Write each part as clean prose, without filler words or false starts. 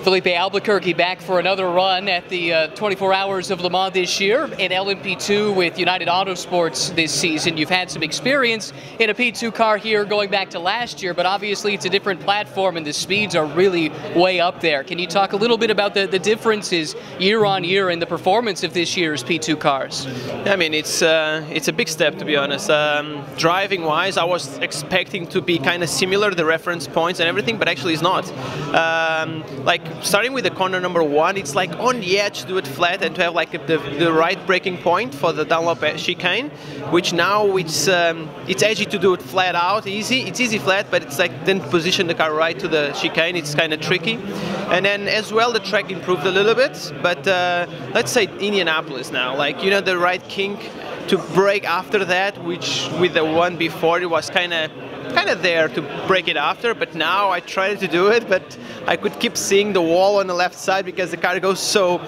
Filipe Albuquerque back for another run at the 24 Hours of Le Mans this year, in LMP2 with United Autosports this season. You've had some experience in a P2 car here going back to last year, but obviously it's a different platform and the speeds are really way up there. Can you talk a little bit about the differences year on year in the performance of this year's P2 cars? I mean, it's a big step, to be honest. Driving-wise, I was expecting to be kind of similar, the reference points and everything, but actually it's not. Like starting with the corner number 1, it's like on the edge to do it flat and to have like the right braking point for the download chicane, which now it's edgy to do it flat out, easy. It's easy flat, but it's like then position the car right to the chicane. It's kind of tricky. And then as well, the track improved a little bit, but let's say Indianapolis now, like, you know, the right kink to brake after that, which with the one before it was kind of there to break it after, but now I tried to do it, but I could keep seeing the wall on the left side because the car goes so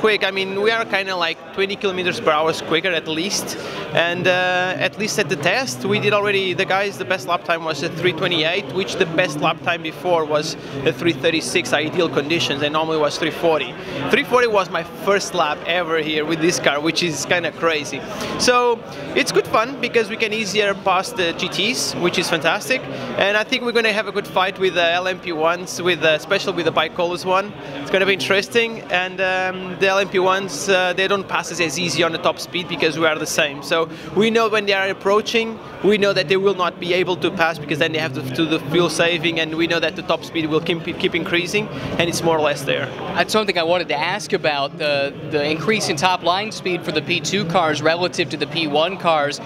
quick. I mean, we are kind of like 20 kilometers per hour quicker at least, and at least at the test we did already. The best lap time was at 3:28, which the best lap time before was at 3:36 ideal conditions, and normally was 3:40. 3:40 was my first lap ever here with this car, which is kind of crazy. So it's good fun because we can easier pass the GTs, which is fantastic, and I think we're going to have a good fight with the LMP1s, especially with the bicolors one. It's going to be interesting, and the LMP1s, they don't pass us as easy on the top speed because we are the same. So we know when they are approaching, we know that they will not be able to pass because then they have to do the fuel saving, and we know that the top speed will keep increasing, and it's more or less there. That's something I wanted to ask about, the increase in top line speed for the P2 cars relative to the P1 cars.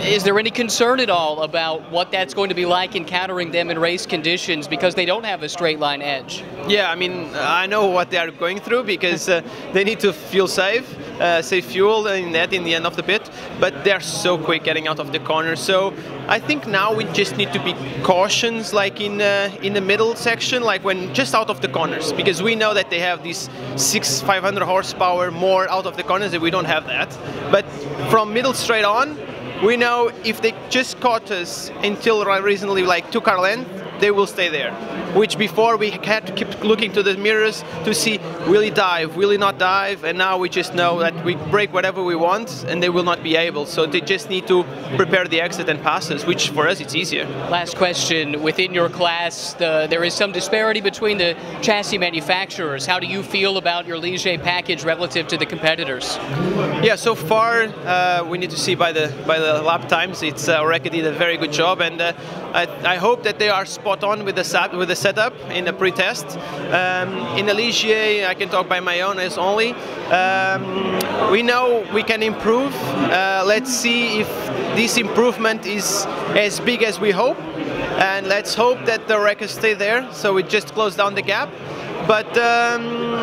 Is there any concern at all about what that's going to be like encountering them in race conditions because they don't have a straight line edge? Yeah, I mean, I know what they are going through because they need to save fuel in the end of the pit, but they're so quick getting out of the corner. So I think now we just need to be cautious, like in the middle section, like when just out of the corners, because we know that they have these 500 horsepower more out of the corners, and we don't have that. But from middle straight on, we know if they just caught us until recently, like 2 car length, they will stay there. Which before we had to keep looking to the mirrors to see, will he dive, will he not dive, and now we just know that we brake whatever we want and they will not be able. So they just need to prepare the exit and pass us, which for us it's easier. Last question, within your class, there is some disparity between the chassis manufacturers. How do you feel about your Ligier package relative to the competitors? Yeah, so far we need to see by the lap times. It's Albuquerque did a very good job, and I hope that they are spot on with the setup in the pre-test. In the Ligier, I can talk by my own as only. We know we can improve. Let's see if this improvement is as big as we hope, and let's hope that the records stay there, so we just close down the gap. But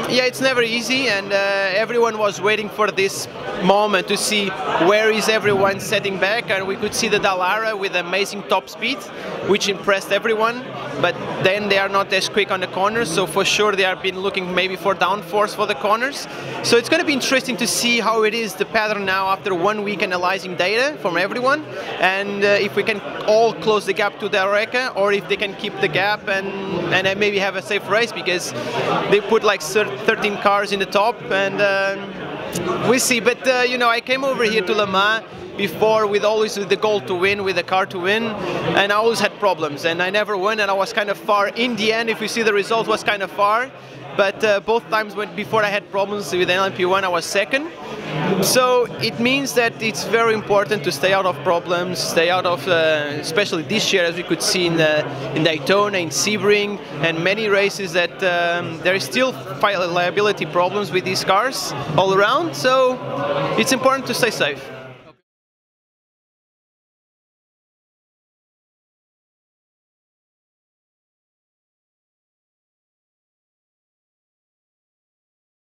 yeah, it's never easy, and everyone was waiting for this moment to see where is everyone setting back, and we could see the Dallara with amazing top speed, which impressed everyone, but then they are not as quick on the corners, so for sure they have been looking maybe for downforce for the corners. So it's going to be interesting to see how it is, the pattern now after 1 week analyzing data from everyone, and if we can all close the gap to the Albuquerque, or if they can keep the gap and maybe have a safe race, because they put like 13 cars in the top, and we see. But you know, I came over here to Le Mans before with always with the goal to win, with the car to win, and I always had problems, and I never won, and I was kind of far. In the end, if you see the result, was kind of far. But both times before I had problems with LMP1, I was second. So it means that it's very important to stay out of problems, stay out of, especially this year, as we could see in Daytona, in Sebring, and many races, that there is still liability problems with these cars all around. So it's important to stay safe.